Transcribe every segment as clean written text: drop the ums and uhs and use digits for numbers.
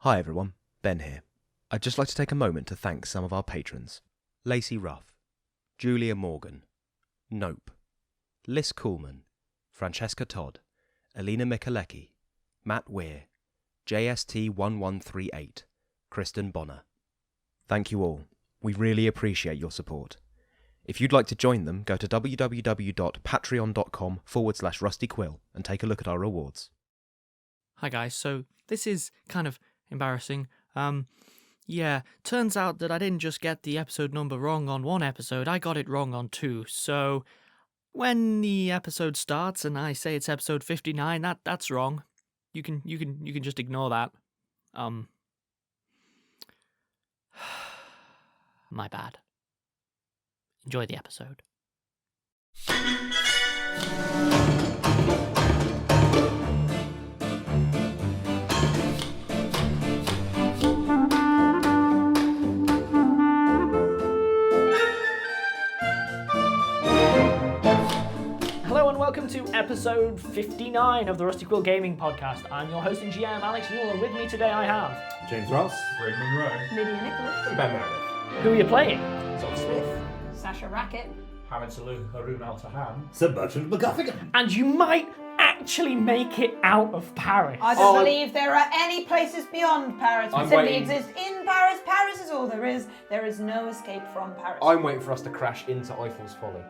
Hi everyone, Ben here. I'd just like to take a moment to thank some of our patrons. Lacey Ruff, Julia Morgan, Nope, Liz Coolman, Francesca Todd, Alina Mikalecki, Matt Weir, JST1138, Kristen Bonner. Thank you all. We really appreciate your support. If you'd like to join them, go to www.patreon.com/Rusty Quill and take a look at our rewards. Hi guys, so this is kind of embarrassing. Turns out that I didn't just get the episode number wrong on one episode, I got it wrong on two. So when the episode starts and I say it's episode 59, that's wrong. You can just ignore that. My bad. Enjoy the episode. Hello and welcome to episode 59 of the Rusty Quill Gaming Podcast. I'm your host and GM, Alex Newall, and with me today I have... James Ross, Bryn, Monroe, Lydia Nicholas, and Ben Meredith. Who are you playing? Zolf Smith, Sasha Racket, Hamid, Haroun, al-Tahan. Sir Bertrand MacGuffingham. And you might actually make it out of Paris. I don't believe there are any places beyond Paris. We I'm simply waiting. exist in Paris. Paris is all there is. There is no escape from Paris. I'm waiting for us to crash into Eiffel's Folly.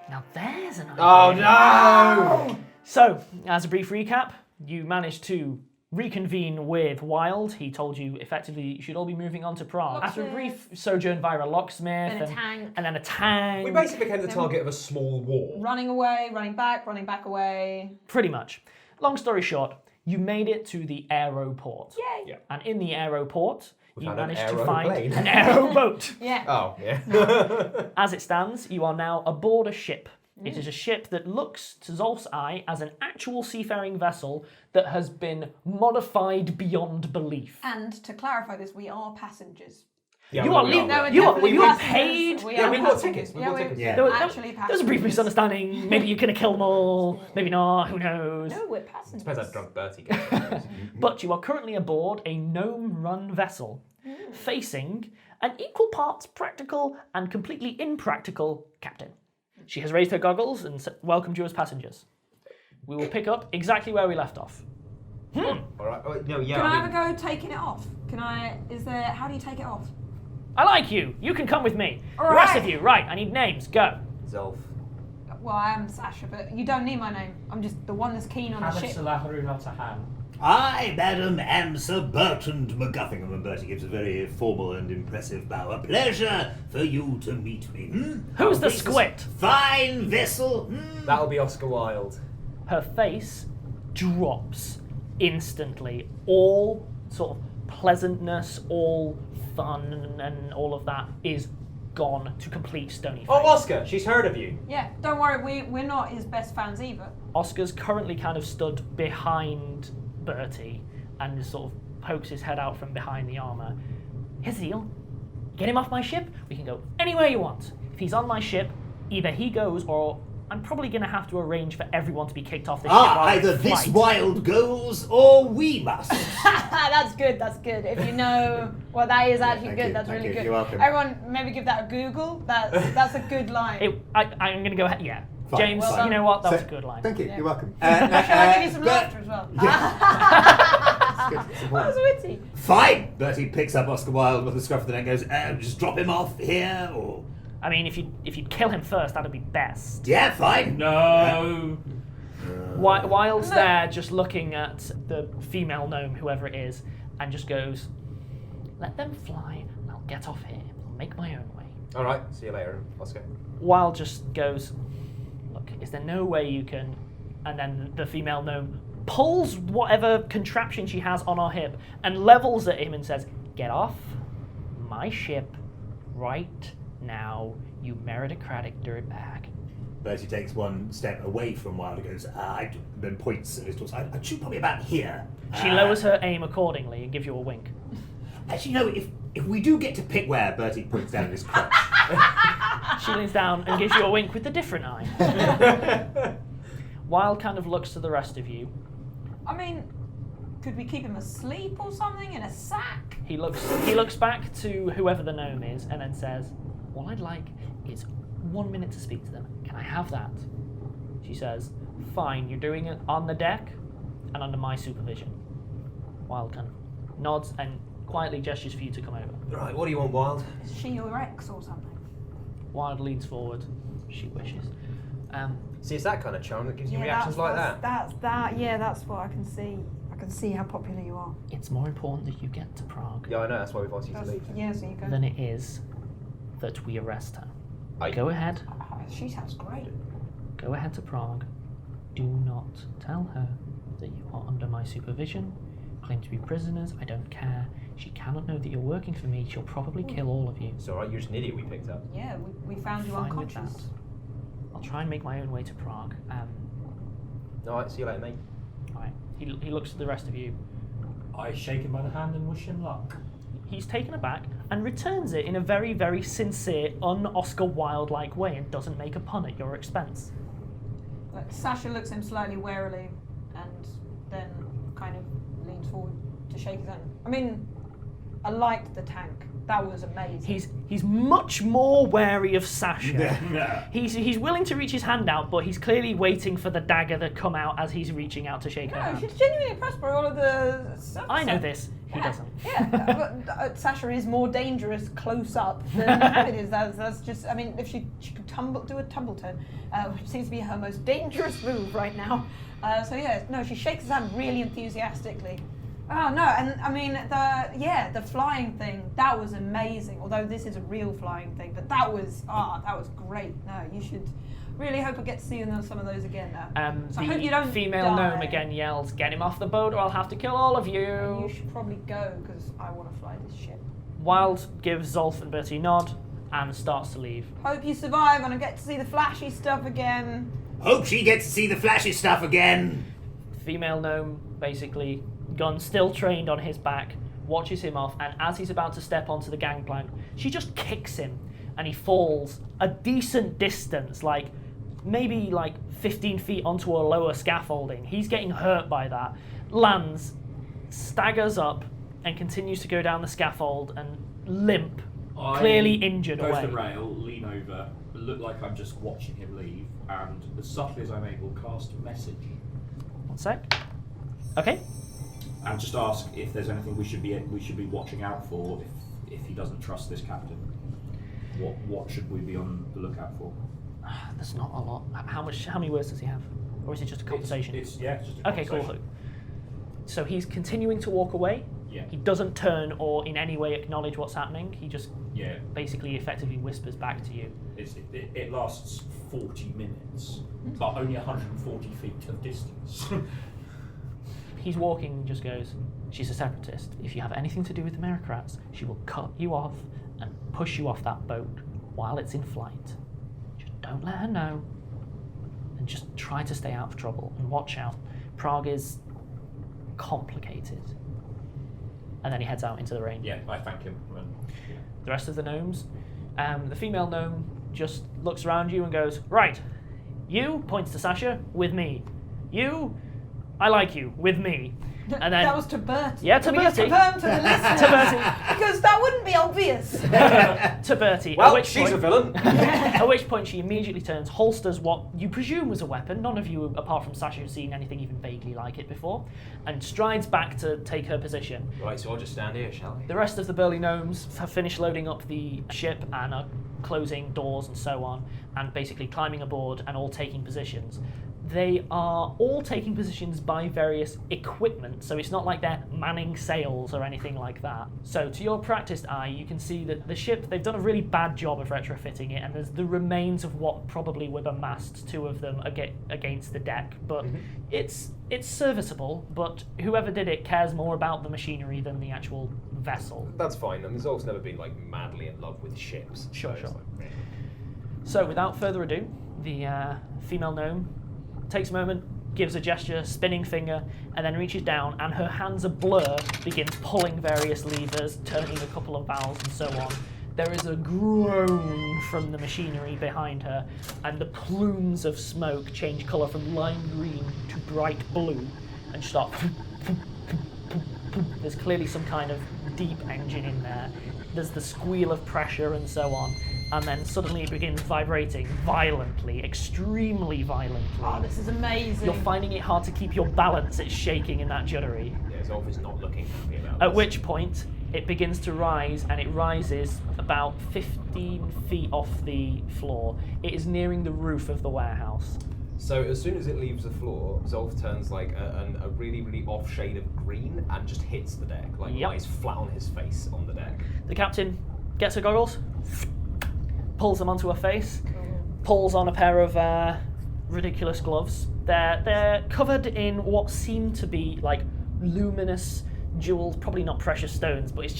Now there's an idea. Oh no! So, as a brief recap, you managed to reconvene with Wild. He told you effectively you should all be moving on to Prague. After a brief sojourn via a locksmith Then a tank. and then a tank. We basically became the target of a small war. Running away, running back away. Pretty much. Long story short, you made it to the aeroport. Yay! Yeah. And in the aeroport, We you found an managed to find aeroplane. an aeroboat. Yeah. Oh, yeah. As it stands, you are now aboard a ship. It is a ship that looks, to Zolf's eye, as an actual seafaring vessel that has been modified beyond belief. And to clarify this, we are passengers. Yeah, You we are are. leaving. No, we're You definitely are passengers. paid. We Yeah, are we bought passengers. tickets. We bought we're tickets. Yeah. There was actually a passengers. brief misunderstanding. Maybe you could have killed them all. Maybe not. Who knows? No, we're passengers. Depends how drunk Bertie gets. But you are currently aboard a gnome-run vessel, facing an equal parts practical and completely impractical captain. She has raised her goggles and welcomed you as passengers. We will pick up exactly where we left off. All right. Oh, no, yeah. Can I I have mean, a go taking it off? How do you take it off? I like you. You can come with me. All The rest right. of you, right? I need names. Go. Zolf. Well, I am Sasha, but you don't need my name. I'm just the one that's keen on the Hamid, ship. Haroun, al-Tahan. I, madam, am Sir Bertrand MacGuffingham, and Bertie gives a very formal and impressive bow. A pleasure for you to meet me. Who's the This is squit? Fine vessel. That'll be Oscar Wilde. Her face drops instantly. All sort of pleasantness, all fun, and all of that is gone to complete stony face. Oh, Oscar, she's heard of you. Yeah, don't worry, we're not his best fans either. Oscar's currently kind of stood behind Bertie and just sort of pokes his head out from behind the armour. Here's the deal. Get him off my ship, we can go anywhere you want. If he's on my ship, either he goes or I'm probably going to have to arrange for everyone to be kicked off this ship. while Either in this flight. wild goes or we must. That's good. If you know what that is actually Thank good, you, that's thank really you, good. you're welcome. Everyone, maybe give that a Google. That's a good line. I'm going to go ahead. Yeah. Fine, James, well you done. know what? That was a So- good line. Thank you, Yeah. you're welcome. Shall I give you some Bert- laughter as well? It's good, it's That was important. witty. Fine! Bertie picks up Oscar Wilde with the scruff of the neck and goes, just drop him off here, or... I mean, if you'd kill him first, that'd be best. Yeah, fine. No. Wild's there just looking at the female gnome, whoever it is, and just goes, let them fly, and I'll get off here. I'll make my own way. All right. See you later, Oscar. Wild just goes, look, is there no way you can... And then the female gnome pulls whatever contraption she has on her hip and levels at him and says, get off my ship right now, you meritocratic dirtbag. Bertie takes one step away from Wilde and goes, then points at his torso. I shoot probably about here. She lowers her aim accordingly and gives you a wink. Actually, no, if we do get to pick where, Bertie points down at his crotch. She leans down and gives you a wink with a different eye. Wild kind of looks to the rest of you. I mean, Could we keep him asleep or something in a sack? He looks back to whoever the gnome is and then says, all I'd like is 1 minute to speak to them. Can I have that? She says, fine, you're doing it on the deck and under my supervision. Wild kind of nods and quietly gestures for you to come over. Right, what do you want, Wild? Is she your ex or something? Wild leans forward. She wishes. See, it's that kind of charm that gives you reactions like that. That's what I can see. I can see how popular you are. It's more important that you get to Prague Yeah, I know, that's why we've asked you to leave. Yeah, so you go. than it is that we arrest her. Go ahead. She sounds great. Go ahead to Prague. Do not tell her that you are under my supervision. Claim to be prisoners. I don't care. She cannot know that you're working for me. She'll probably kill all of you. It's alright, you're just an idiot we picked up. Yeah, we found you Fine with unconscious. that. I'll try and make my own way to Prague. Alright, see you later, mate. Alright. He looks at the rest of you. I shake him by the hand and wish him luck. He's taken aback and returns it in a very, very sincere, un-Oscar Wilde-like way and doesn't make a pun at your expense. Sasha looks at him slightly warily and then kind of leans forward to shake his hand. I mean, I liked the tank. That was amazing. He's much more wary of Sasha. He's willing to reach his hand out, but he's clearly waiting for the dagger to come out as he's reaching out to shake her hand. She's genuinely impressed by all of the stuff. I know this. He doesn't. Yeah, but Sasha is more dangerous close up than Hamid is. That's just. I mean, if she could do a tumble turn, which seems to be her most dangerous move right now. She shakes his hand really enthusiastically. Oh no, and I mean the flying thing, that was amazing. Although this is a real flying thing, but that was great. No, you should really hope I get to see some of those again now. So I hope you don't female die. gnome again yells, "Get him off the boat, or I'll have to kill all of you." You should probably go because I want to fly this ship. Wild gives Zolf and Bertie a nod and starts to leave. Hope you survive and I get to see the flashy stuff again. Hope she gets to see the flashy stuff again. Female gnome, basically, gun still trained on his back, watches him off, and as he's about to step onto the gangplank, she just kicks him, and he falls a decent distance, maybe 15 feet onto a lower scaffolding. He's getting hurt by that, lands, staggers up, and continues to go down the scaffold and limp, clearly injured Go away. to the rail, lean over, look like I'm just watching him leave, and as subtly as I'm able, cast a message. 1 sec. Okay. And just ask if there's anything we should be watching out for if he doesn't trust this captain. What should we be on the lookout for? There's not a lot. How many words does he have? Or is it just a conversation? It's just a Okay, cool. conversation. So he's continuing to walk away. Yeah. He doesn't turn or in any way acknowledge what's happening. He just Yeah. basically effectively whispers back to you. It lasts 40 minutes, but only 140 feet of distance. He's walking and just goes, "She's a separatist. If you have anything to do with the Merocrats, she will cut you off and push you off that boat while it's in flight. Just don't let her know. And just try to stay out of trouble and watch out. Prague is complicated." And then he heads out into the rain. Yeah, I thank him. The rest of the gnomes, the female gnome just looks around you and goes, "Right, you," points to Sasha, "with me. You, I like you, with me." And then that was to Bertie. Yeah, to Can we just Bertie. confirm to the listeners? To Bertie. Because that wouldn't be obvious. to Bertie. Well, she's a villain. At which point she immediately turns, holsters what you presume was a weapon. None of you, apart from Sasha, have seen anything even vaguely like it before, and strides back to take her position. Right, so I'll just stand here, shall we? The rest of the burly gnomes have finished loading up the ship and are closing doors and so on, and basically climbing aboard and all taking positions. They are all taking positions by various equipment, so it's not like they're manning sails or anything like that. So to your practiced eye, you can see that the ship, they've done a really bad job of retrofitting it, and there's the remains of what probably were the masts, two of them against the deck, but it's serviceable, but whoever did it cares more about the machinery than the actual vessel. That's fine. I mean, Zolf's never been madly in love with ships. Sure. it's like, So without further ado, the female gnome takes a moment, gives a gesture, spinning finger, and then reaches down, and her hands a blur, begins pulling various levers, turning a couple of valves, and so on. There is a groan from the machinery behind her, and the plumes of smoke change colour from lime green to bright blue, and start There's clearly some kind of deep engine in there. There's the squeal of pressure and so on, and then suddenly it begins vibrating violently, extremely violently. Oh, this is amazing. You're finding it hard to keep your balance. It's shaking in that juddery. Yeah, Zolf is not looking happy about At this. which point, it begins to rise, and it rises about 15 feet off the floor. It is nearing the roof of the warehouse. So as soon as it leaves the floor, Zolf turns like a really, really off shade of green and just hits the deck, like Yep. lies flat on his face on the deck. The captain gets her goggles, pulls them onto her face, pulls on a pair of ridiculous gloves. They're covered in what seem to be like luminous jewels, probably not precious stones, but it's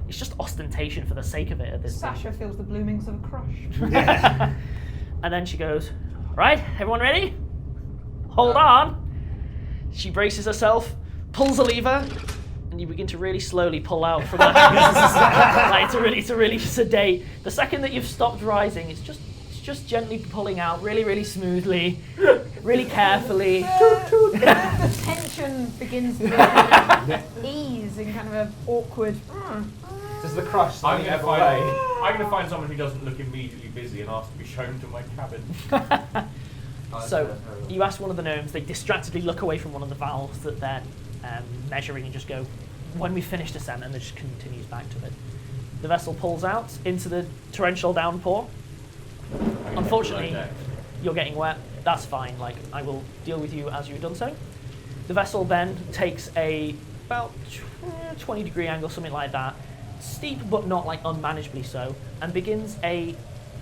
just ostentation for the sake of it at this point. Sasha feels the bloomings of a crush. And then she goes, right, everyone ready? Hold on. She braces herself, pulls a lever, and you begin to really slowly pull out from the hangers. It's a really sedate. The second that you've stopped rising, it's just gently pulling out, really, really smoothly, really carefully. The tension begins to ease in kind of an awkward. Does the crush I'm slightly going ever away? to find someone who doesn't look immediately busy and ask to be shown to my cabin. So you ask one of the gnomes, they distractedly look away from one of the valves that they're measuring and just go, when we finish descent, and it just continues back to it. The vessel pulls out into the torrential downpour. Unfortunately, you're getting wet. That's fine. Like, I will deal with you as you've done so. The vessel then takes about 20-degree angle, something like that, steep but not like unmanageably so, and begins a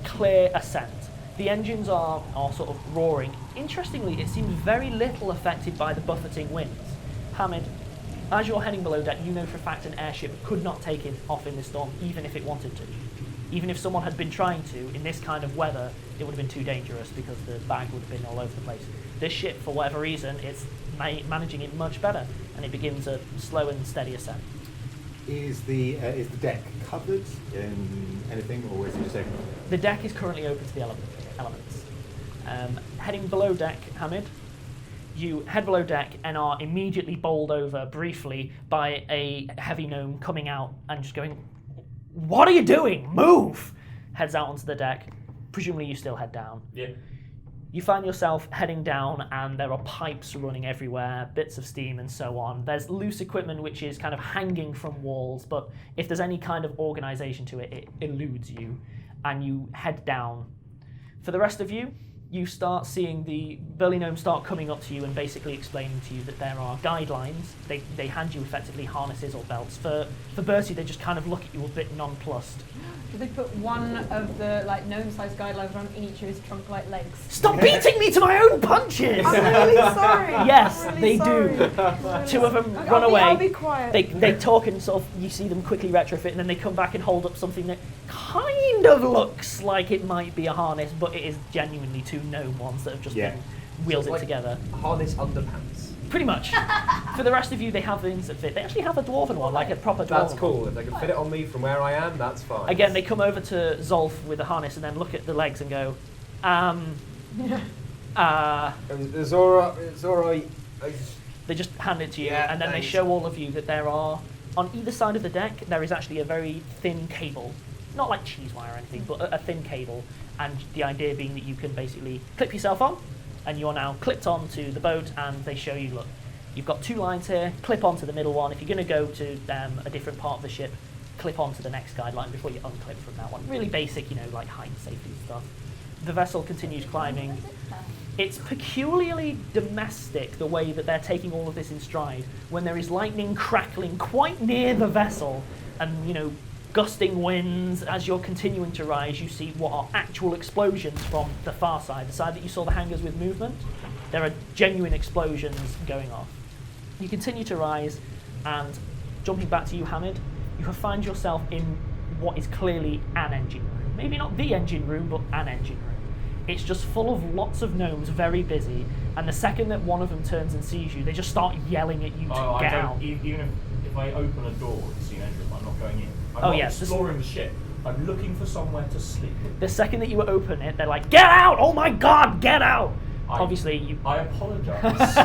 clear ascent. The engines are sort of roaring. Interestingly, it seems very little affected by the buffeting winds. Hamid, as you're heading below deck, you know for a fact an airship could not take it off in this storm, even if it wanted to. Even if someone had been trying to, in this kind of weather, it would have been too dangerous because the bag would have been all over the place. This ship, for whatever reason, it's managing it much better, and it begins a slow and steady ascent. Is the deck covered in anything, or is it just open? The deck is currently open to the elements. Heading below deck, Hamid, you head below deck and are immediately bowled over briefly by a heavy gnome coming out and just going, "What are you doing? Move!" Heads out onto the deck. Presumably you still head down. Yeah. You find yourself heading down, and there are pipes running everywhere, bits of steam and so on. There's loose equipment which is kind of hanging from walls, but if there's any kind of organisation to it, it eludes you, and you head down. For the rest of you, you start seeing the burly gnomes start coming up to you and basically explaining to you that there are guidelines. They hand you effectively harnesses or belts. For Bertie, they just kind of look at you a bit nonplussed. Do they put one of the like gnome-sized guidelines on each of his trunk-like legs? Stop beating me to my own punches! I'm really sorry. Yes, I'm they really do. sorry. Two of them run away. I'll be quiet. They talk and sort of, you see them quickly retrofit, and then they come back and hold up something that kind of looks like it might be a harness, but it is genuinely two gnome ones that have just been wielded like together. Harness underpants. Pretty much. For the rest of you, they have things that fit. They actually have a dwarven one, like a proper dwarven That's one. cool. If they can fit it on me from where I am, that's fine. Again, they come over to Zolf with the harness and then look at the legs and go, It's alright. It's alright. They just hand it to you, Yeah, and then thanks. they show all of you that there are, on either side of the deck, there is actually a very thin cable. Not like cheese wire or anything, but a thin cable. And the idea being that you can basically clip yourself on, and you're now clipped onto the boat, and they show you, look, you've got two lines here, clip onto the middle one. If you're going to go to a different part of the ship, clip onto the next guideline before you unclip from that one. Really basic, like height and safety stuff. The vessel continues climbing. It's peculiarly domestic, the way that they're taking all of this in stride, when there is lightning crackling quite near the vessel, and, gusting winds. As you're continuing to rise, you see what are actual explosions from the far side, the side that you saw the hangars with movement. There are genuine explosions going off. You continue to rise, and jumping back to you, Hamid, you find yourself in what is clearly an engine room. Maybe not the engine room, but an engine room. It's just full of lots of gnomes, very busy, and the second that one of them turns and sees you, they just start yelling at you to get out. Even if I open a door to see an engine room, I'm not going in. I'm not yes, exploring the ship. I'm looking for somewhere to sleep. The second that you open it, they're like, "Get out! Oh my God, get out!" Obviously, you. I apologise.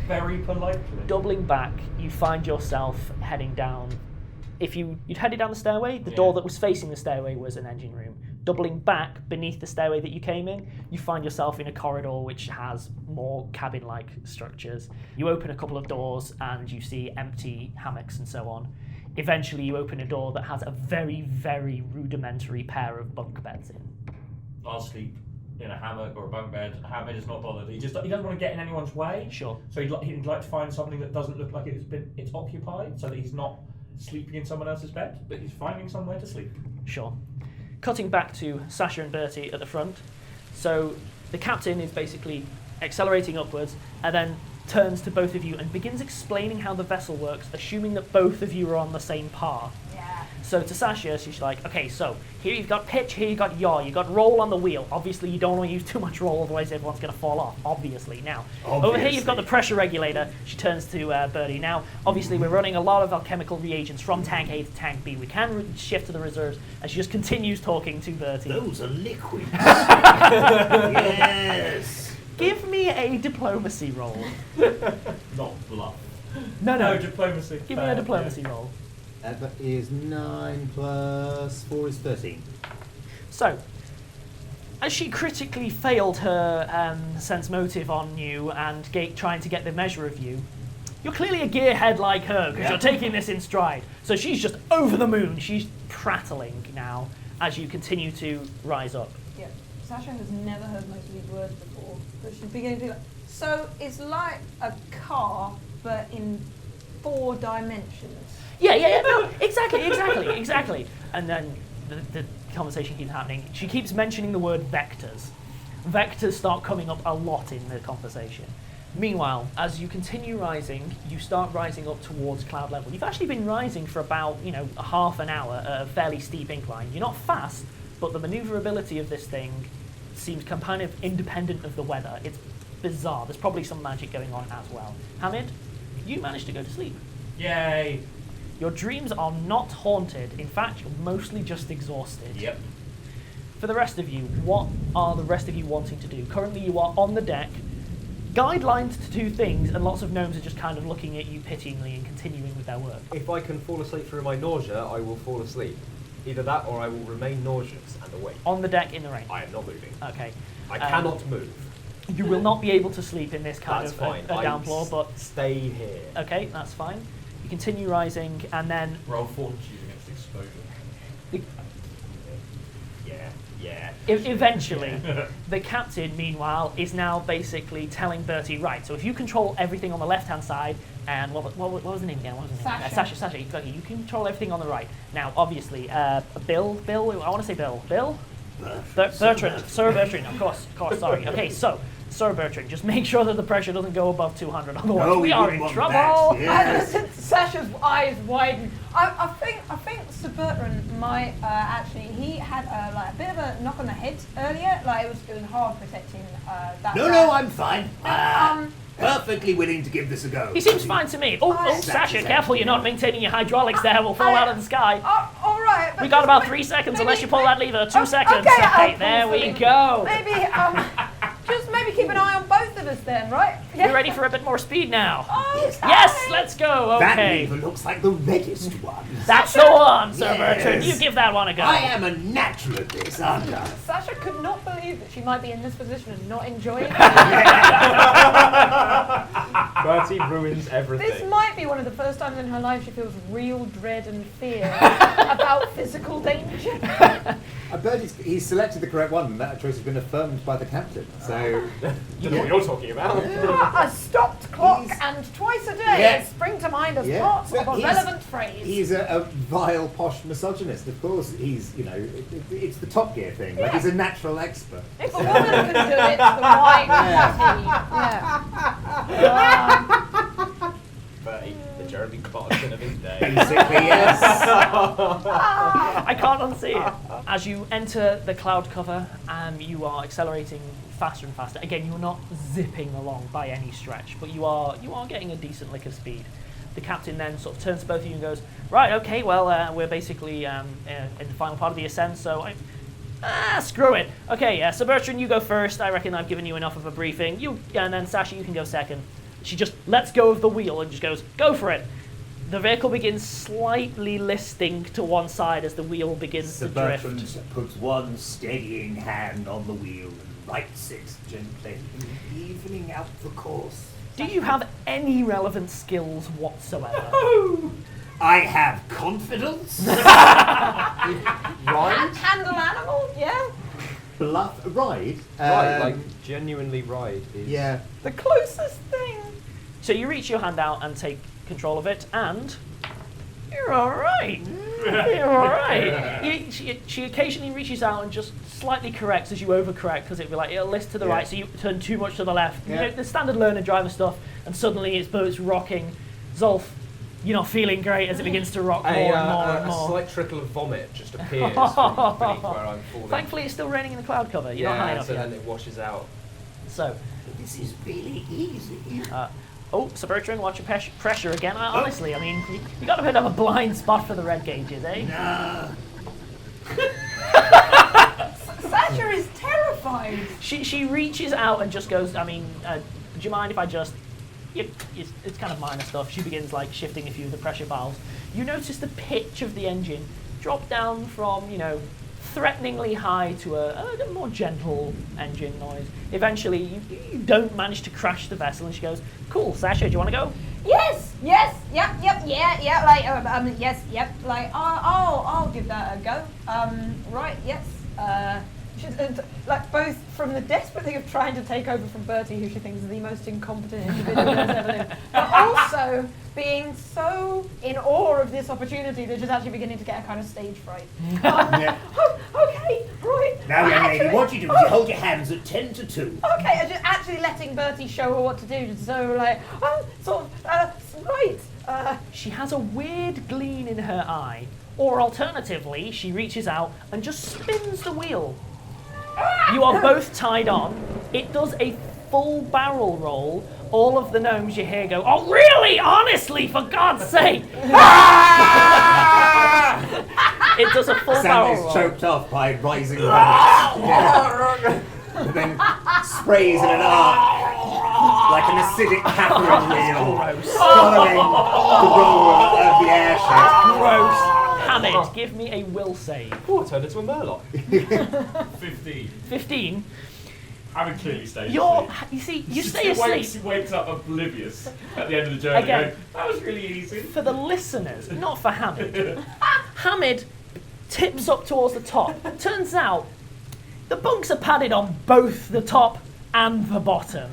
very politely. Doubling back, you find yourself heading down. If you'd headed down the stairway, the door that was facing the stairway was an engine room. Doubling back beneath the stairway that you came in, you find yourself in a corridor which has more cabin-like structures. You open a couple of doors and you see empty hammocks and so on. Eventually you open a door that has a very, very rudimentary pair of bunk beds in. I'll sleep in a hammock or a bunk bed. Hamid is not bothered. He doesn't want to get in anyone's way. Sure. So he'd like to find something that doesn't look like it's occupied, so that he's not sleeping in someone else's bed, but he's finding somewhere to sleep. Sure. Cutting back to Sasha and Bertie at the front. So the captain is basically accelerating upwards and then turns to both of you and begins explaining how the vessel works, assuming that both of you are on the same path. Yeah. So to Sasha, she's like, okay, so here you've got pitch, here you've got yaw, you've got roll on the wheel. Obviously, you don't want to use too much roll, otherwise everyone's going to fall off, obviously. Now, over here you've got the pressure regulator. She turns to Bertie. Now, obviously, we're running a lot of alchemical reagents from tank A to tank B. We can shift to the reserves, and she just continues talking to Bertie. Those are liquids. Yes. Give me a diplomacy roll. Not bluff. No, diplomacy. give me a diplomacy roll. That is 9 plus 4 is 13. So, as she critically failed her sense motive on you and trying to get the measure of you, you're clearly a gearhead like her because you're taking this in stride. So she's just over the moon. She's prattling now as you continue to rise up. Yeah. Sasha has never heard most of these words before, but she's beginning to be like, so it's like a car, but in 4 dimensions. Yeah, no, exactly. And then the conversation keeps happening. She keeps mentioning the word vectors. Vectors start coming up a lot in the conversation. Meanwhile, as you continue rising, you start rising up towards cloud level. You've actually been rising for about, a half an hour at a fairly steep incline. You're not fast, but the maneuverability of this thing seems kind of independent of the weather. It's bizarre. There's probably some magic going on as well. Hamid, you managed to go to sleep. Yay! Your dreams are not haunted. In fact, you're mostly just exhausted. Yep. For the rest of you, what are the rest of you wanting to do? Currently, you are on the deck, guidelines to do things, and lots of gnomes are just kind of looking at you pityingly and continuing with their work. If I can fall asleep through my nausea, I will fall asleep. Either that or I will remain nauseous and awake. On the deck in the rain. I am not moving. Okay. I cannot move. You will not be able to sleep in this kind That's of fine. a downpour, but stay here. okay, that's fine. You continue rising, and then Roll fortitude against exposure. Yeah. Eventually, the captain, meanwhile, is now basically telling Bertie, right, so if you control everything on the left-hand side, and what was the name again? Sasha, you control everything on the right. Now, obviously, Bill, I want to say Bill? Bertrand, Sir Bertrand, of course, sorry. Okay, so, Sir Bertrand, just make sure that the pressure doesn't go above 200, otherwise we are in trouble. Since Sasha's eyes widen, I think Sir Bertrand might actually. He had a bit of a knock on the head earlier. Like it was hard protecting that. No, I'm fine. Perfectly willing to give this a go. He seems fine to me. Oh, Sasha, careful, you're not maintaining your hydraulics there. We'll fall out of the sky. All right. We got about 3 seconds unless you pull that lever. 2 seconds. Okay, there we go. Maybe just maybe keep an eye on both of us then, right? Yeah. We're ready for a bit more speed now. Okay. Yes, let's go. That Okay. lever looks like the reddest one. That's the one, Sir Yes. Bertrand. You give that one a go. I am a natural at this, aren't I? Sasha could not believe that she might be in this position and not enjoy it. Bertie ruins everything. This might be one of the first times in her life she feels real dread and fear about physical danger. He's selected the correct one, and that choice has been affirmed by the captain. So, Don't know what you're talking about. A stopped clock and twice a day spring to mind as part So of a he's- relevant phrase. He's a vile, posh misogynist. Of course, he's, it's the Top Gear thing. Like, he's a natural expert. If a woman can do it, the wine yeah. Bertie, the Jeremy Clarkson of his day. Basically, yes. I can't unsee it. As you enter the cloud cover, you are accelerating faster and faster. Again, you're not zipping along by any stretch, but you are getting a decent lick of speed. The captain then sort of turns to both of you and goes, right, okay, well, we're basically in the final part of the ascent, so screw it. Okay, Sir Bertrand, you go first. I reckon I've given you enough of a briefing. And then Sasha, you can go second. She just lets go of the wheel and just goes, go for it. The vehicle begins slightly listing to one side as the wheel begins Sir to drift. Bertrand puts one steadying hand on the wheel and rights it gently, evening out the course. Do you have any relevant skills whatsoever? I have confidence. Ride? Handle animal, yeah. Bluff ride. Right, like genuinely ride is. Yeah. The closest thing. So you reach your hand out and take control of it, and you're all right. You're all right. She occasionally reaches out and just slightly corrects as you overcorrect, because it'll be like, it'll list to the right, so you turn too much to the left. Yeah. You know, the standard learner driver stuff, and suddenly its boat's rocking. Zolf, you're not feeling great as it begins to rock more and more and A more. slight trickle of vomit just appears from beneath where I'm falling. Thankfully, it's still raining in the cloud cover. You're not high enough so yet. then it washes out. So, This is really easy. Sir Bertrand, watch your pressure again. Honestly, I mean, you got a bit of a blind spot for the red gauges, eh? Nah. Sasha is terrified. She reaches out and just goes, I mean, do you mind if I just... It's kind of minor stuff. She begins like shifting a few of the pressure valves. You notice the pitch of the engine drop down from, threateningly high to a more gentle engine noise. Eventually, you don't manage to crash the vessel, and she goes, cool, Sasha, do you want to go? Yes, yep, like, yes, yep, like, I'll give that a go. Right, yes. Like, both from the desperate thing of trying to take over from Bertie, who she thinks is the most incompetent individual that's ever lived, but also being so in awe of this opportunity that she's actually beginning to get a kind of stage fright. Yeah. Okay, right. Now, young lady, what you do is you hold your hands at 10 to 2. Okay, and just actually letting Bertie show her what to do, just so like, right. She has a weird gleam in her eye, or alternatively, she reaches out and just spins the wheel. You are both tied on. It does a full barrel roll. All of the gnomes you hear go, oh really? Honestly, for God's sake! It does a full barrel Sam is roll. choked off by rising vomit. Yeah. And then sprays in an arc like an acidic Catherine wheel, Gross. following the roll of the airship. Gross. Hamid, give me a will save. Oh, it turned into a murloc. 15. 15. Hamid clearly stays You asleep. stay asleep. He wakes up oblivious at the end of the journey. Again. Going, that was really easy. For the listeners, not for Hamid. Hamid tips up towards the top. Turns out the bunks are padded on both the top and the bottom.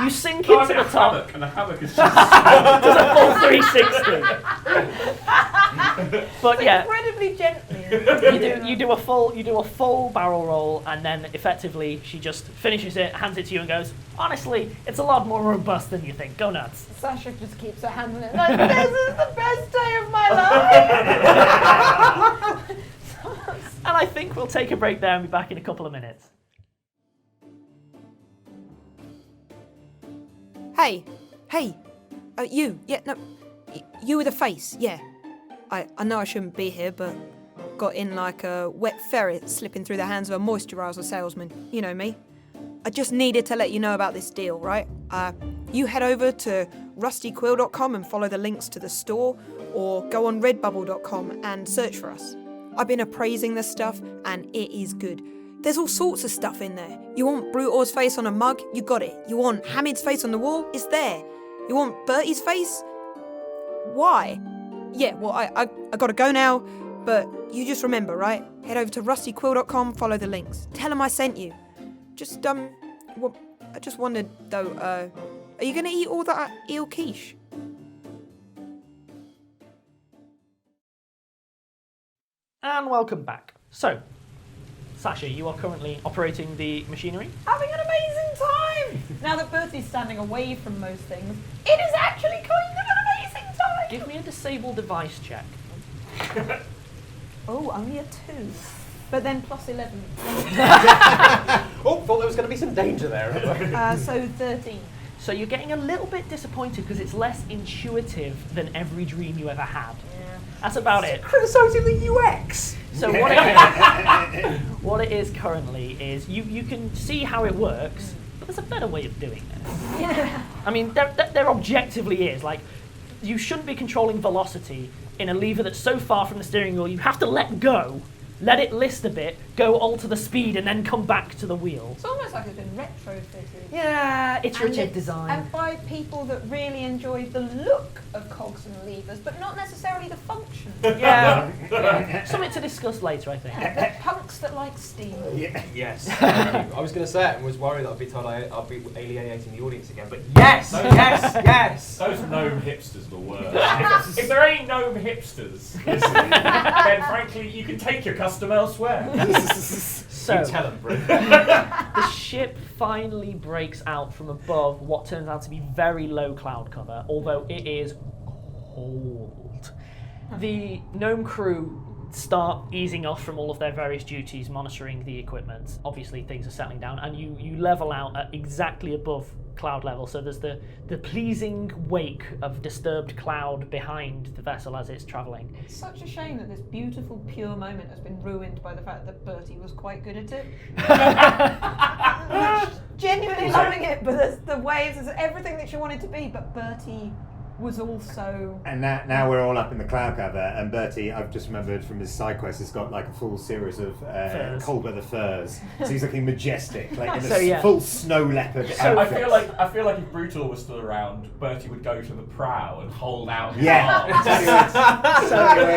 You sink into the top. And the hammock is just Does a full 360. But yeah, Incredibly gently. you do a full barrel roll, and then effectively she just finishes it, hands it to you, and goes, honestly, it's a lot more robust than you think. Go nuts. Sasha just keeps her hands on it. Like, this is the best day of my life. And I think we'll take a break there and be back in a couple of minutes. Hey, you, you with a face, yeah. I know I shouldn't be here, but got in like a wet ferret slipping through the hands of a moisturiser salesman. You know me. I just needed to let you know about this deal, right? You head over to rustyquill.com and follow the links to the store, or go on redbubble.com and search for us. I've been appraising this stuff, and it is good. There's all sorts of stuff in there. You want Brutor's face on a mug? You got it. You want Hamid's face on the wall? It's there. You want Bertie's face? Why? Yeah, well, I gotta go now, but you just remember, right? Head over to rustyquill.com, follow the links. Tell them I sent you. Just, well, I just wondered, though, are you gonna eat all that eel quiche? And welcome back. So, Sasha, you are currently operating the machinery. Having an amazing time! Now that Bertie's standing away from most things, it is actually kind of an amazing time! Give me a disable device check. Oh, only a 2. But then plus 11. Oh, thought there was going to be some danger there. So 13. So you're getting a little bit disappointed because it's less intuitive than every dream you ever had. Yeah. That's about it. Criticising the UX. So what it is currently is you can see how it works, but there's a better way of doing it. I mean, there objectively is. Like, you shouldn't be controlling velocity in a lever that's so far from the steering wheel. You have to let go, let it list a bit, go alter the speed, and then come back to the wheel. It's almost like it's been retrofitted. Yeah, iterative And design. And by people that really enjoy the look of cogs and levers, but not necessarily the function. Yeah. Something to discuss later, I think. The punks that like steam. Yes. Thank you. I was going to say it and was worried that I'd be told I'll be alienating the audience again, but yes, yes. Those gnome hipsters are the worst. If there ain't gnome hipsters listening, then frankly, you can take your custom elsewhere. So, you tell them, Bryn. the ship finally breaks out from above what turns out to be very low cloud cover, although it is cold. The gnome crew start easing off from all of their various duties, monitoring the equipment. Obviously, things are settling down, and you level out at exactly above cloud level, so there's the pleasing wake of disturbed cloud behind the vessel as it's travelling. It's such a shame that this beautiful, pure moment has been ruined by the fact that Bertie was quite good at it. Genuinely loving it, but there's the waves, there's everything that she wanted to be, but Bertie was also... And now we're all up in the cloud cover, and Bertie, I've just remembered from his side quest, has got like a full series of cold weather furs. So he's looking majestic, like in a full snow leopard outfit. I feel like if Brutal was still around, Bertie would go to the prow and hold out his arms.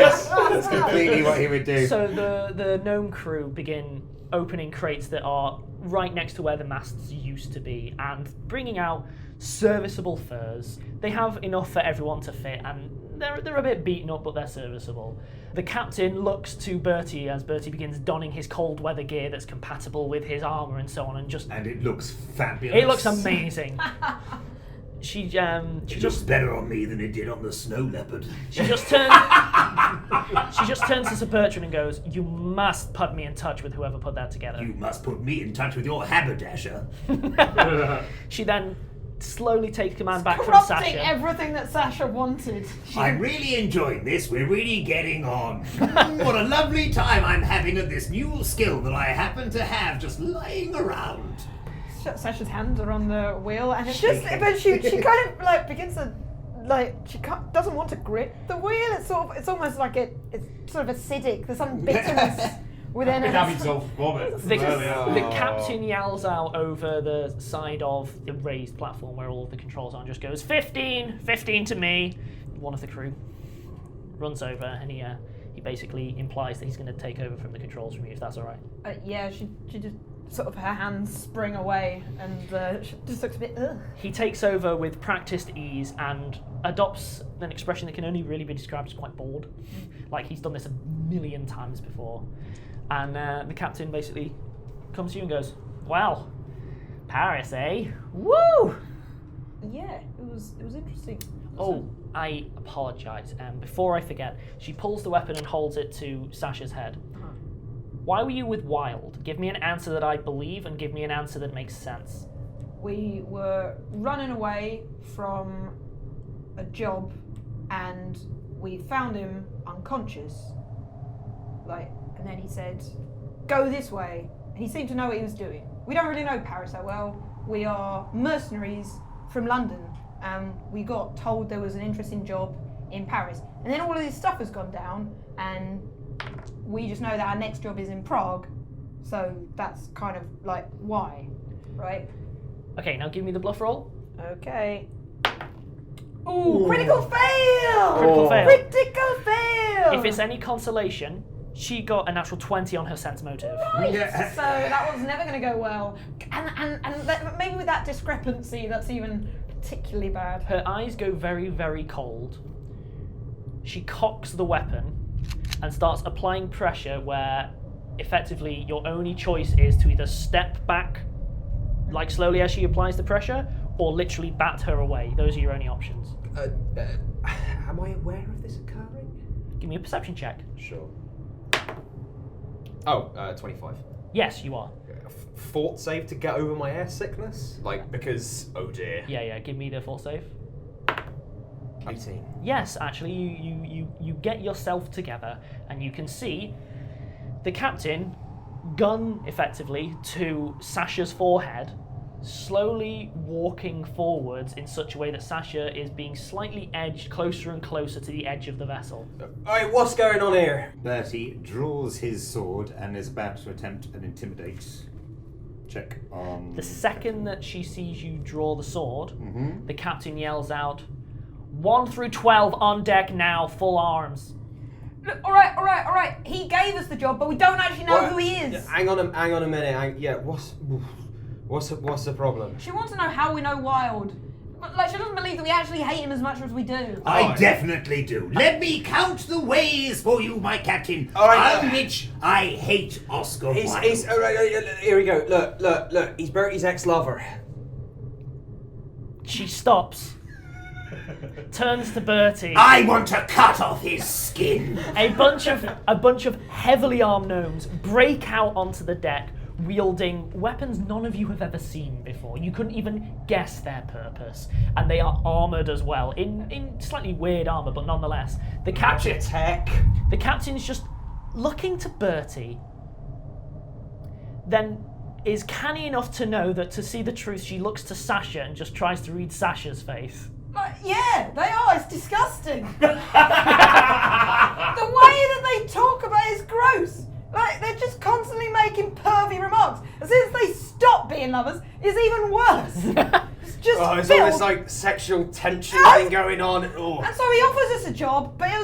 That's completely what he would do. So the gnome crew begin opening crates that are right next to where the masts used to be and bringing out serviceable furs. They have enough for everyone to fit, and they're a bit beaten up, but they're serviceable. The captain looks to Bertie as Bertie begins donning his cold weather gear that's compatible with his armour and so on, and it looks fabulous. It looks amazing. She looks better on me than it did on the snow leopard. She just turns to Sir Bertrand and goes, "You must put me in touch with whoever put that together. You must put me in touch with your haberdasher." She then slowly takes command back from corrupting Sasha. everything that Sasha wanted. I'm really enjoying this. We're really getting on. What a lovely time I'm having at this new skill that I happen to have just lying around. Sasha's hands are on the wheel, and it's just, but she kind of like begins to, like, doesn't want to grip the wheel. It's almost like it's sort of acidic. There's some bitterness within it. Zolf vomit. The captain yells out over the side of the raised platform where all of the controls are and just goes, 15 to me. One of the crew runs over and he basically implies that he's going to take over from the controls from you, if that's all right. Yeah, she just sort of, her hands spring away and she just looks a bit ugh. He takes over with practiced ease and adopts an expression that can only really be described as quite bored. Like he's done this a million times before. And the captain basically comes to you and goes, "Well, Paris, eh? Woo!" Yeah, it was interesting. Oh, I apologise. Before I forget, she pulls the weapon and holds it to Sasha's head. Why were you with Wild? Give me an answer that I believe and give me an answer that makes sense. We were running away from a job and we found him unconscious. And then he said, "Go this way." And he seemed to know what he was doing. We don't really know Paris that well. We are mercenaries from London. We got told there was an interesting job in Paris. And then all of this stuff has gone down and we just know that our next job is in Prague, so that's kind of like why, right? Okay, now give me the bluff roll. Okay. Ooh, critical fail! Critical fail. Critical fail! If it's any consolation, she got a natural 20 on her sense motive. Right. So that one's never going to go well. And maybe with that discrepancy, that's even particularly bad. Her eyes go very, very cold. She cocks the weapon and starts applying pressure where effectively your only choice is to either step back like slowly as she applies the pressure or literally bat her away. Those are your only options. Am I aware of this occurring? Give me a perception check. Sure. 25. Yes, you are. Fort save to get over my air sickness? Because, oh dear. Yeah, give me the fort save. 18. Yes, actually, you get yourself together and you can see the captain gun effectively to Sasha's forehead slowly walking forwards in such a way that Sasha is being slightly edged closer and closer to the edge of the vessel. Alright, what's going on here? Bertie draws his sword and is about to attempt an intimidate check on... The second that she sees you draw the sword, the captain yells out, 1 through 12 on deck now, full arms. Look, all right. He gave us the job, but we don't actually know who he is. Hang on a minute. What's the problem? She wants to know how we know Wild. Like, she doesn't believe that we actually hate him as much as we do. I definitely do. Let me count the ways for you, my captain, Alright, on which I hate Oscar Wilde. Alright, here we go. Look. He's Bertie's ex-lover. She stops, turns to Bertie. I want to cut off his skin. A bunch of heavily armed gnomes break out onto the deck, wielding weapons none of you have ever seen before. You couldn't even guess their purpose, and they are armored as well, in slightly weird armor, but nonetheless. The captain's just looking to Bertie, then is canny enough to know that to see the truth, she looks to Sasha and just tries to read Sasha's face. Yeah, they are. It's disgusting. The way that they talk about it is gross. Like, they're just constantly making pervy remarks. As soon as they stop being lovers, it's even worse. It's just it's filled. all this like sexual tension thing going on. Oh. And so he offers us a job, but there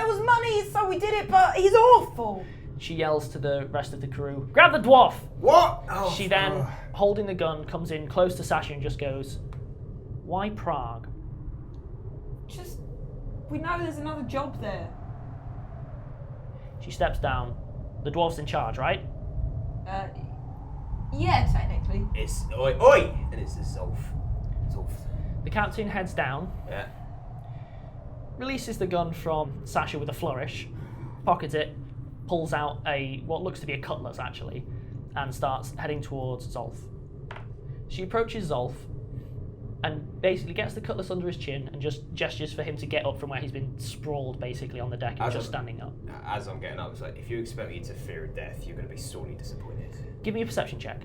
was money, so we did it, but he's awful. She yells to the rest of the crew, grab the dwarf! What? She then, holding the gun, comes in close to Sasha and just goes, why Prague? Just, we know there's another job there. She steps down. The dwarf's in charge, right? Yeah, technically. It's oi, and it's Zolf. The captain heads down. Yeah. Releases the gun from Sasha with a flourish, pockets it, pulls out what looks to be a cutlass actually, and starts heading towards Zolf. She approaches Zolf and basically gets the cutlass under his chin and just gestures for him to get up from where he's been sprawled basically on the deck and just standing up. As I'm getting up, it's like, if you expect me to fear death, you're going to be sorely disappointed. Give me a perception check.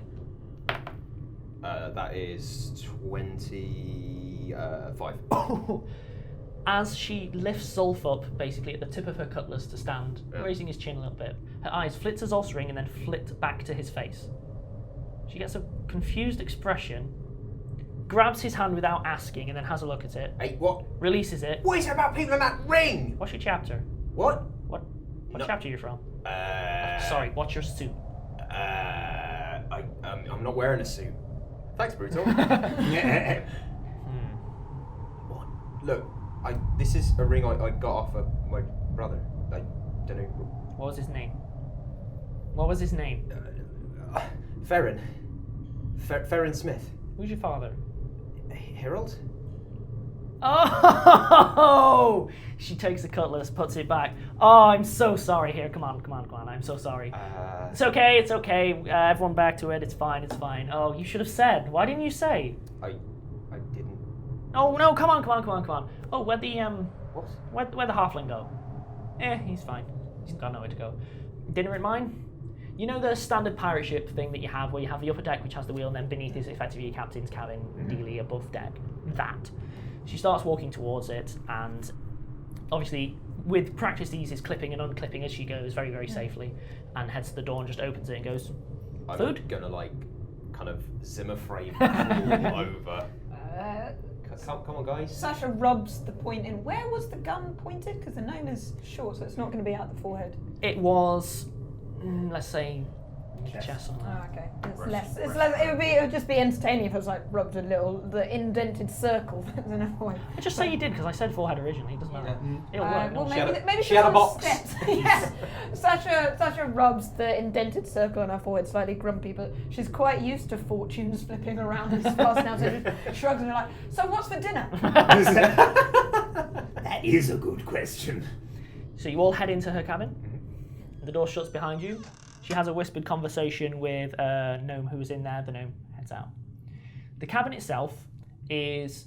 That is 25. As she lifts Zolf up, basically at the tip of her cutlass to stand, raising his chin a little bit, her eyes flit to Zolf's ring and then flit back to his face. She gets a confused expression, grabs his hand without asking, and then has a look at it. Hey, what? Releases it. What is it about people in that ring? What's your chapter? What? What chapter are you from? Sorry, what's your suit? I'm not wearing a suit. Thanks, Brutal. What? Look, this is a ring I got off of my brother. I don't know. What was his name? What was his name? Ferrin. Ferrin Smith. Who's your father? Harold? Oh! She takes the cutlass, puts it back. Oh, I'm so sorry. Here, come on. I'm so sorry. It's okay. Everyone back to it. It's fine. Oh, you should have said. Why didn't you say? I didn't. Oh no! Come on. Oh, where'd the What? Where'd the halfling go? He's fine. He's got nowhere to go. Dinner at mine? You know the standard pirate ship thing that you have, where you have the upper deck which has the wheel, and then beneath is effectively your captain's cabin, dealy above deck. That. She starts walking towards it, and obviously with practiced ease is clipping and unclipping as she goes very, very safely, and heads to the door and just opens it and goes, food? I'm gonna kind of Zimmer frame all over. Come on, guys. Sasha rubs the point in. Where was the gun pointed? Because the gnome is short, so it's not going to be out the forehead. It was, let's say, chest. Oh, okay. It's less. It would just be entertaining if it was rubbed the indented circle. Just say you did, because I said forehead originally. It doesn't matter. It'll work. Well, no? maybe she had a box. Yeah. Sasha rubs the indented circle on her forehead, slightly grumpy, but she's quite used to fortunes flipping around as fast now, so she just shrugs and like, so what's for dinner? That is a good question. So you all head into her cabin. The door shuts behind you. She has a whispered conversation with a gnome who is in there. The gnome heads out. The cabin itself it's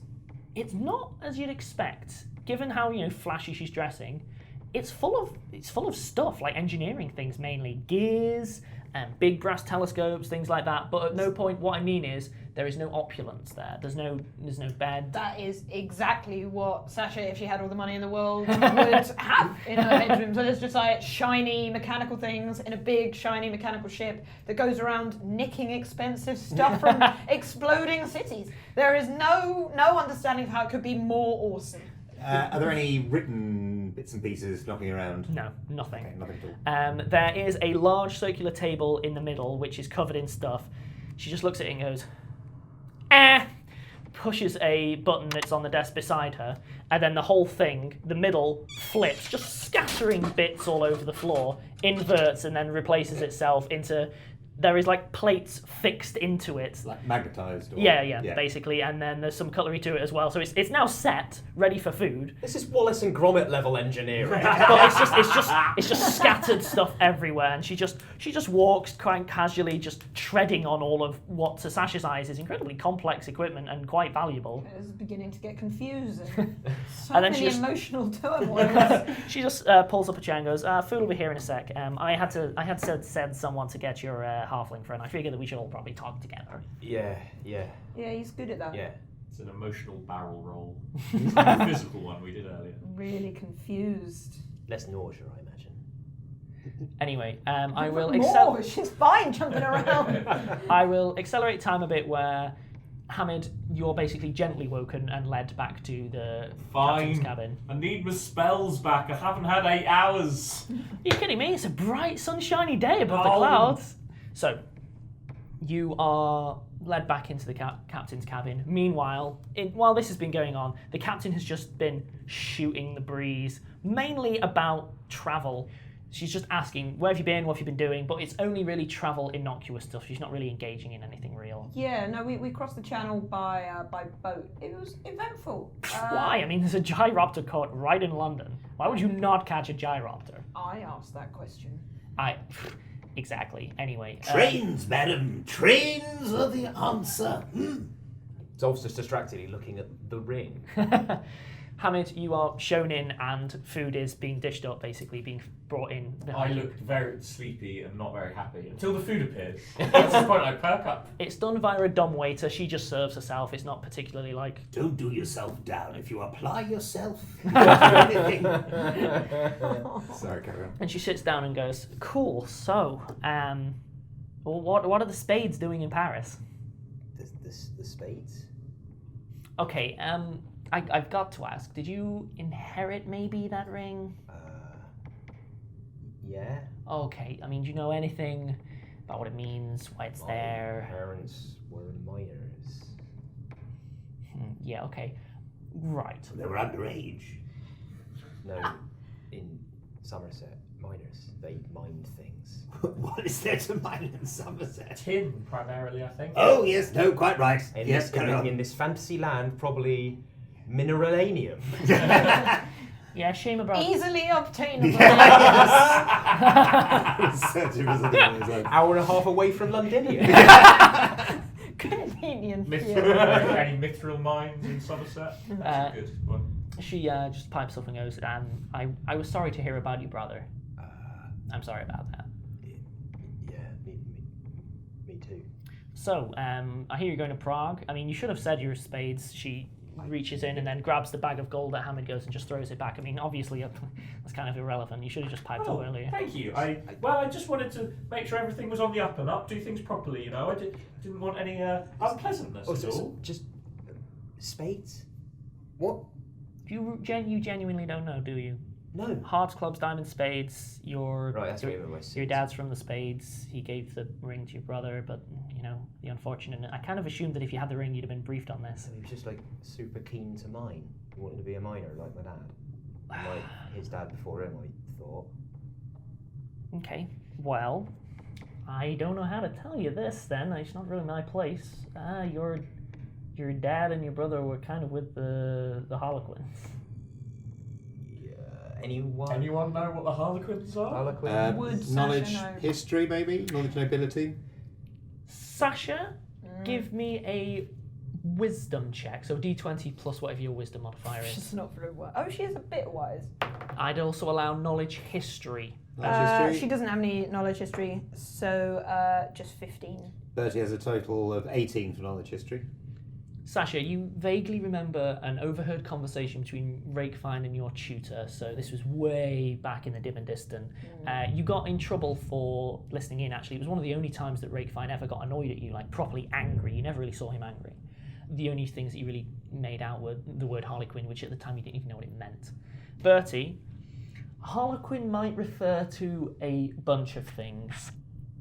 not as you'd expect, given how flashy she's dressing. It's full of stuff, like engineering things mainly, gears big brass telescopes, things like that. But at no point, what I mean is, there is no opulence there. There's no bed. That is exactly what Sasha, if she had all the money in the world, would have in her bedroom. So there's just like shiny mechanical things in a big shiny mechanical ship that goes around nicking expensive stuff from exploding cities. There is no understanding of how it could be more awesome. Are there any written bits and pieces knocking around? No, nothing. Okay, nothing at all. There is a large circular table in the middle, which is covered in stuff. She just looks at it and goes, pushes a button that's on the desk beside her, and then the whole thing, the middle, flips, just scattering bits all over the floor, inverts and then replaces itself into... There is like plates fixed into it. Like magnetized? Or... Yeah, basically, and then there's some cutlery to it as well. So it's now set, ready for food. This is Wallace and Gromit level engineering. But it's just scattered stuff everywhere, and she just walks quite casually, just treading on all of what to Sasha's eyes is incredibly complex equipment and quite valuable. It's beginning to get confusing. So And then many emotional turmoils. She just pulls up a chair and goes, "Food will be here in a sec. I had to send someone to get your halfling friend. I figured that we should all probably talk together." Yeah. Yeah, he's good at that. Yeah. It's an emotional barrel roll. It's not the physical one we did earlier. Really confused. Less nausea, I imagine. Anyway, I will more. She's fine jumping around. I will accelerate time a bit where Hamid, you're basically gently woken and led back to the captain's cabin. I need my spells back. I haven't had 8 hours. Are you kidding me? It's a bright, sunshiny day above the clouds. So, you are led back into the captain's cabin. Meanwhile, while this has been going on, the captain has just been shooting the breeze, mainly about travel. She's just asking, where have you been, what have you been doing? But it's only really travel innocuous stuff. She's not really engaging in anything real. Yeah, no, we crossed the channel by boat. It was eventful. Why? I mean, there's a gyropter caught right in London. Why would you not catch a gyropter? I asked that question. Exactly. Anyway. Trains, madam. Trains are the answer. Zolf's just distractedly looking at the ring. Hamid, you are shown in and food is being dished up, basically being brought in. I looked very sleepy and not very happy until the food appears. That's the point I perk up. It's done via a dumbwaiter. She just serves herself. It's not particularly like... Don't do yourself down. If you apply yourself, Sorry, carry on. And she sits down and goes, "Cool, so, well, what are the spades doing in Paris?" The spades? Okay, I've got to ask, did you inherit maybe that ring? Yeah. Okay, I mean, do you know anything about what it means, why it's there? My parents were miners. Yeah, okay. Right. They were underage. No, in Somerset, miners, they mined things. What is there to mine in Somerset? Tin, primarily, I think. Oh, yes, no, quite right. Yes, In this fantasy land, probably mineralanium. Yeah, shame about... Easily obtainable. Hour and a half away from Londonia. Convenient. Any mithril mines in Somerset? That's a good one. She just pipes up and goes, I was sorry to hear about you, brother. I'm sorry about that. Yeah, me too. So, I hear you're going to Prague. I mean, you should have said your spades. She reaches in and then grabs the bag of gold that Hamid goes and just throws it back. I mean, obviously, that's kind of irrelevant. You should have just piped up earlier. Thank you. I just wanted to make sure everything was on the up and up, do things properly, you know. I didn't want any unpleasantness at all. Just spades? What? You genuinely don't know, do you? No. Hearts, clubs, diamonds, spades. Your dad's from the spades. He gave the ring to your brother, but you know the unfortunate. I kind of assumed that if you had the ring, you'd have been briefed on this. He was just like super keen to mine. He wanted to be a miner like my dad, like his dad before him. I thought. Okay. Well, I don't know how to tell you this. Then it's not really my place. Your dad and your brother were kind of with the Harlequins. Anyone know what the Harlequins are? Harlequins. Knowledge, history, maybe? Knowledge, nobility? Sasha, give me a wisdom check. So D20 plus whatever your wisdom modifier is. She's not very wise. Oh, she is a bit wise. I'd also allow knowledge history. She doesn't have any knowledge history, so just 15. Bertie has a total of 18 for knowledge history. Sasha, you vaguely remember an overheard conversation between Rakefine and your tutor, so this was way back in the dim and distant. You got in trouble for listening in, actually. It was one of the only times that Rakefine ever got annoyed at you, like properly angry. You never really saw him angry. The only things that you really made out were the word Harlequin, which at the time you didn't even know what it meant. Bertie, Harlequin might refer to a bunch of things.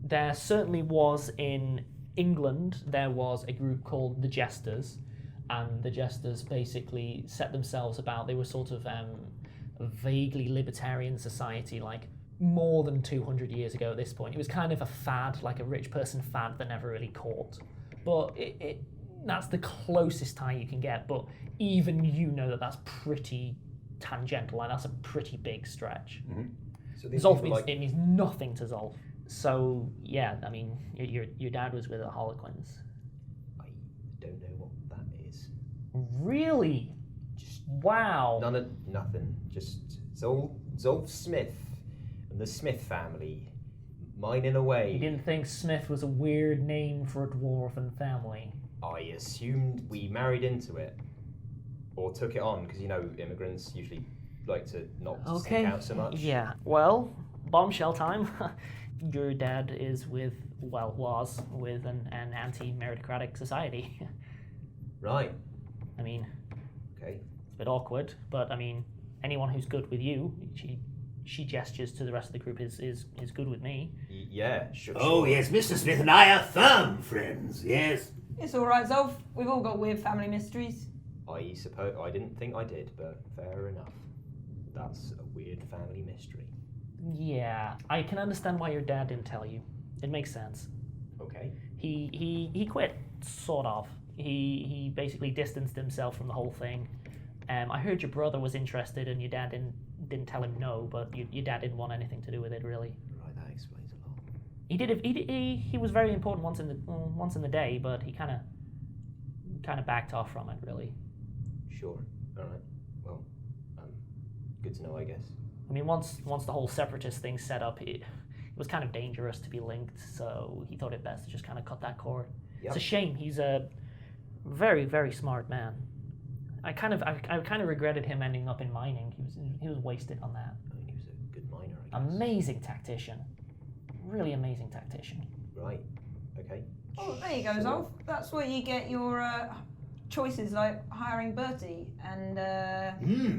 There certainly was in England, there was a group called the Jesters, and the Jesters basically set themselves about, they were sort of a vaguely libertarian society, like more than 200 years ago at this point. It was kind of a fad, like a rich person fad that never really caught. But that's the closest tie you can get, but even you know that that's pretty tangential, like that's a pretty big stretch. Mm-hmm. So Zolf means, it means nothing to Zolf. So, yeah, I mean, your dad was with the Harlequins. I don't know what that is. Really? Wow. Nothing. Just Zolf Smith and the Smith family. Mining away. You didn't think Smith was a weird name for a dwarven family? I assumed we married into it. Or took it on, because, immigrants usually like to not stick out so much. Yeah, well, bombshell time. Your dad is was with an anti-meritocratic society. Right. I mean, okay. It's a bit awkward, but I mean, anyone who's good with you, she gestures to the rest of the group, is good with me. Yeah, sure. Oh, yes, Mr. Smith and I are firm friends, yes. It's all right, Zolf. We've all got weird family mysteries. I suppose I didn't think I did, but fair enough. That's a weird family mystery. Yeah, I can understand why your dad didn't tell you. It makes sense. Okay. He quit, sort of. He basically distanced himself from the whole thing. I heard your brother was interested, and your dad didn't tell him no, but your dad didn't want anything to do with it, really. Right, that explains a lot. He was very important once in the day, but he kind of backed off from it, really. Sure. All right. Well, good to know, I guess. I mean, once the whole separatist thing set up, it was kind of dangerous to be linked, so he thought it best to just kind of cut that cord. Yep. It's a shame. He's a very, very smart man. I kind of regretted him ending up in mining. He was wasted on that. I mean, he was a good miner, I guess. Amazing tactician. Really amazing tactician. Right. Okay. Oh, there you go, Zolf. That's where you get your choices, like hiring Bertie and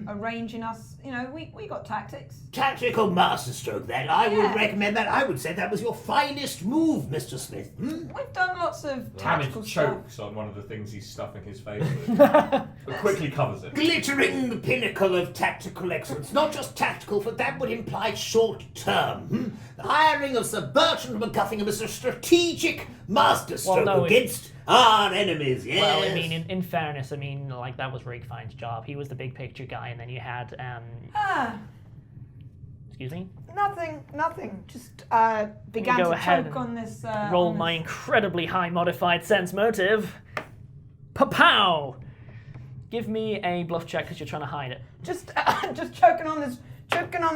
arranging us. We got tactics. Tactical masterstroke, that. I would recommend that. I would say that was your finest move, Mr. Smith. We've done lots of tactical Hamid stuff. chokes on one of the things he's stuffing his face with, but quickly covers it. Glittering the pinnacle of tactical excellence. Not just tactical, for that would imply short-term. The hiring of Sir Bertrand MacGuffingham is a strategic masterstroke against our enemies, yes. Well, I mean, in fairness, like, that was Rakefine's job. He was the big picture guy, and then you had, Excuse me? Nothing. Just began go to ahead choke on this. Roll my incredibly high modified sense motive. Pa-pow! Give me a bluff check because you're trying to hide it. Just choking on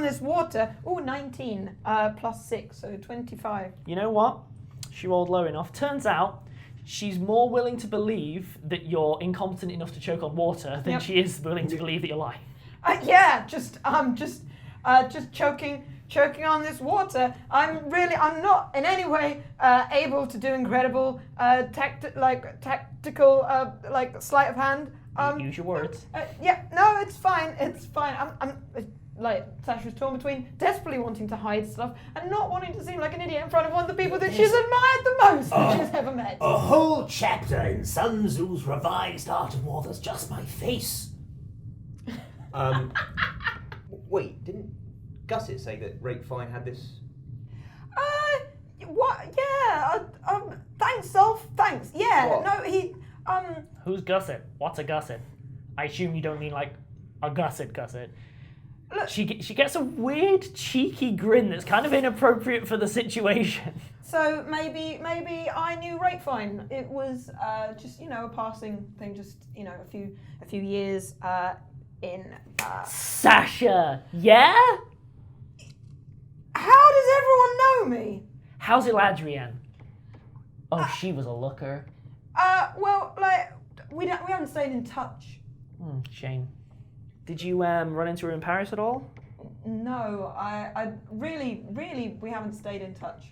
this water. Ooh, 19 plus 6, so 25. You know what? She rolled low enough. Turns out she's more willing to believe that you're incompetent enough to choke on water than she is willing to believe that you're lying. Just choking on this water. I'm not in any way able to do incredible tactical sleight of hand. Use your words. It's fine. I'm like Sasha's torn between desperately wanting to hide stuff and not wanting to seem like an idiot in front of one of the people that she's admired the most that she's ever met. A whole chapter in Sun Tzu's revised Art of War that's just my face. Wait, didn't Gusset say that Rakefine had this? What? Yeah. Thanks, Zolf. Thanks. Yeah. What? No, he. Who's Gusset? What's a Gusset? I assume you don't mean like a Gusset. She gets a weird, cheeky grin that's kind of inappropriate for the situation. So maybe I knew Grapevine. It was just a passing thing. Just a few years in. Sasha, yeah. How does everyone know me? How's Eladrian? Oh, she was a looker. Well, we haven't stayed in touch. Shame. Did you run into her in Paris at all? No, I really, we haven't stayed in touch.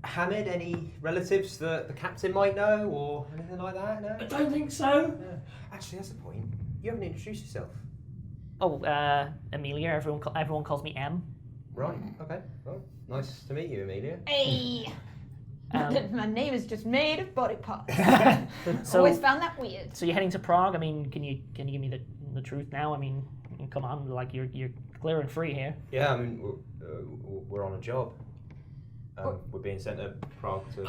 Hamid, any relatives that the captain might know or anything like that? No? I don't think so. Actually, that's the point. You haven't introduced yourself. Oh, Amelia. Everyone calls me M. Right. Okay. Well, nice to meet you, Amelia. Hey. My name is just made of body parts. So, always found that weird. So you're heading to Prague. I mean, can you give me the truth now? I mean, come on, like you're clear and free here. Yeah, I mean, we're on a job. We're being sent to Prague to...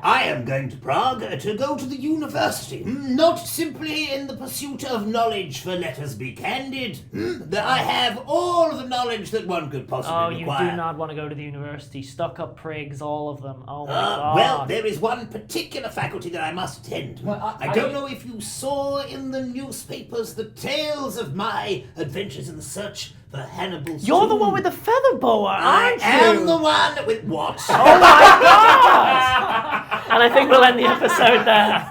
I am going to Prague to go to the university, not simply in the pursuit of knowledge, for let us be candid. That I have all the knowledge that one could possibly require. You do not want to go to the university. Stuck-up prigs, all of them. Oh my God. Well, there is one particular faculty that I must attend. Well, I don't know if you saw in the newspapers the tales of my adventures in the search for Hannibal's You're tomb. the one with the feather boa, aren't you? I am the one with what? Oh my God! And I think we'll end the episode there.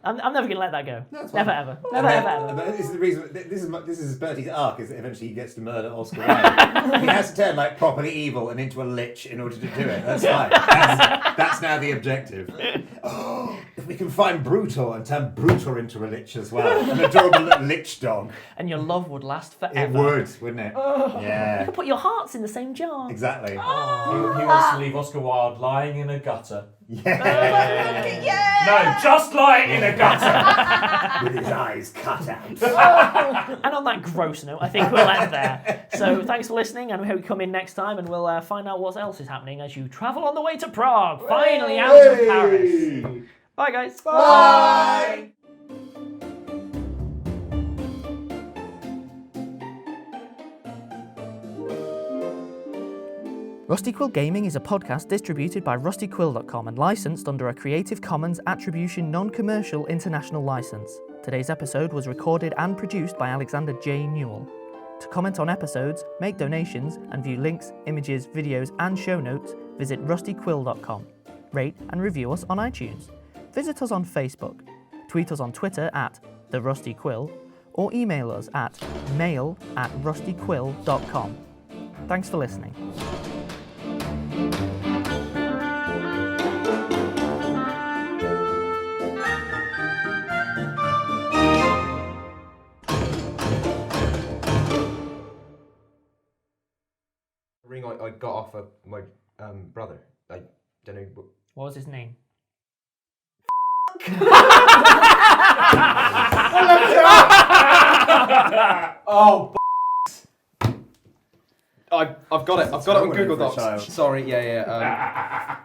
I'm never going to let that go. No, never ever. Never ever. This is the reason. This is Bertie's arc. Is that eventually he gets to murder Oscar Wilde. He has to turn properly evil and into a lich in order to do it. That's fine. That's now the objective. Oh, if we can find Brutor and turn Brutor into a lich as well, an adorable little lich dog. And your love would last forever. It would, wouldn't it? Yeah. You could put your hearts in the same jar. Exactly. He wants to leave Oscar Wilde lying in a gutter. Yeah. No, just lying in a gutter. With his eyes cut out. And on that gross note, I think we'll end there. So thanks for listening, and we hope you come in next time, and we'll find out what else is happening as you travel on the way to Prague, finally out of Paris. Bye, guys. Bye. Rusty Quill Gaming is a podcast distributed by rustyquill.com and licensed under a Creative Commons Attribution Non-Commercial International License. Today's episode was recorded and produced by Alexander J. Newall. To comment on episodes, make donations, and view links, images, videos, and show notes, visit rustyquill.com. Rate and review us on iTunes. Visit us on Facebook. Tweet us on Twitter at @TheRustyQuill, or email us at mail@rustyquill.com. Thanks for listening. Ring I got off of my brother. I don't know. What was his name? Oh, I've got it. I've got it on Google Docs. Sorry, yeah.